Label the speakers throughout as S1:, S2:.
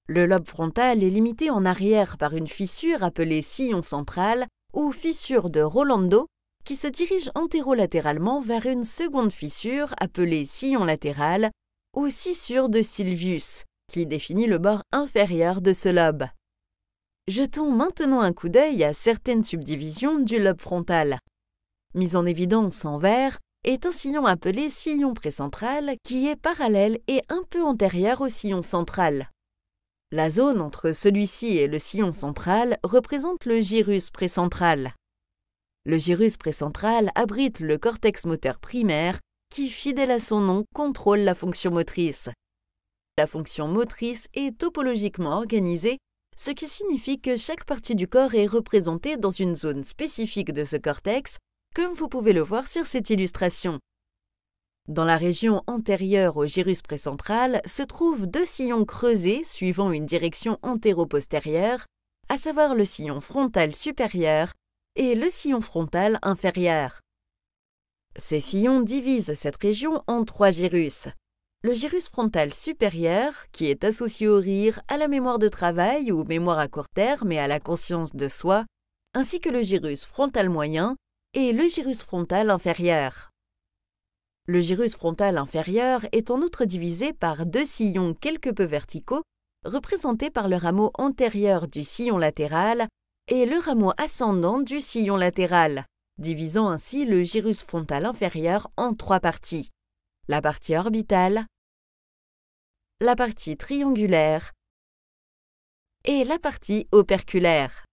S1: Le lobe frontal est limité en arrière par une fissure appelée sillon central ou fissure de Rolando qui se dirige antérolatéralement vers une seconde fissure appelée sillon latéral ou scissure de Sylvius qui définit le bord inférieur de ce lobe. Jetons maintenant un coup d'œil à certaines subdivisions du lobe frontal. Mis en évidence en vert est un sillon appelé sillon précentral qui est parallèle et un peu antérieur au sillon central. La zone entre celui-ci et le sillon central représente le gyrus précentral. Le gyrus précentral abrite le cortex moteur primaire qui, fidèle à son nom, contrôle la fonction motrice. La fonction motrice est topologiquement organisée, ce qui signifie que chaque partie du corps est représentée dans une zone spécifique de ce cortex, comme vous pouvez le voir sur cette illustration. Dans la région antérieure au gyrus précentral se trouvent deux sillons creusés suivant une direction antéro-postérieure, à savoir le sillon frontal supérieur et le sillon frontal inférieur. Ces sillons divisent cette région en trois gyrus. Le gyrus frontal supérieur, qui est associé au rire, à la mémoire de travail ou mémoire à court terme et à la conscience de soi, ainsi que le gyrus frontal moyen et le gyrus frontal inférieur. Le gyrus frontal inférieur est en outre divisé par deux sillons quelque peu verticaux, représentés par le rameau antérieur du sillon latéral et le rameau ascendant du sillon latéral, divisant ainsi le gyrus frontal inférieur en trois parties: la partie orbitale, la partie triangulaire et la partie operculaire.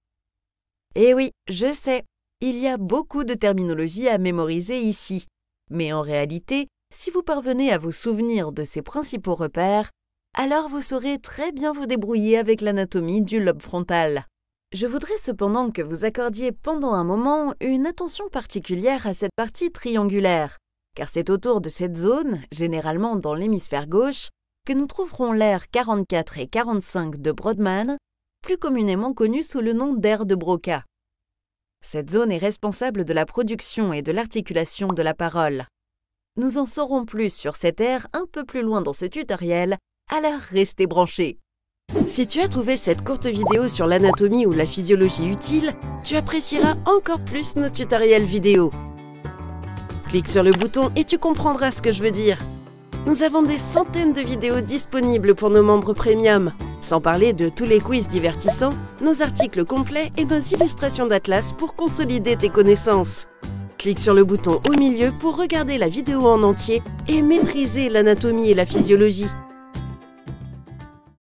S1: Et oui, je sais, il y a beaucoup de terminologie à mémoriser ici, mais en réalité, si vous parvenez à vous souvenir de ces principaux repères, alors vous saurez très bien vous débrouiller avec l'anatomie du lobe frontal. Je voudrais cependant que vous accordiez pendant un moment une attention particulière à cette partie triangulaire, car c'est autour de cette zone, généralement dans l'hémisphère gauche, que nous trouverons l'aire 44 et 45 de Brodmann, plus communément connue sous le nom d'aire de Broca. Cette zone est responsable de la production et de l'articulation de la parole. Nous en saurons plus sur cette aire un peu plus loin dans ce tutoriel, alors restez branchés. Si tu as trouvé cette courte vidéo sur l'anatomie ou la physiologie utile, tu apprécieras encore plus nos tutoriels vidéo. Clique sur le bouton et tu comprendras ce que je veux dire. Nous avons des centaines de vidéos disponibles pour nos membres premium, sans parler de tous les quiz divertissants, nos articles complets et nos illustrations d'atlas pour consolider tes connaissances. Clique sur le bouton au milieu pour regarder la vidéo en entier et maîtriser l'anatomie et la physiologie.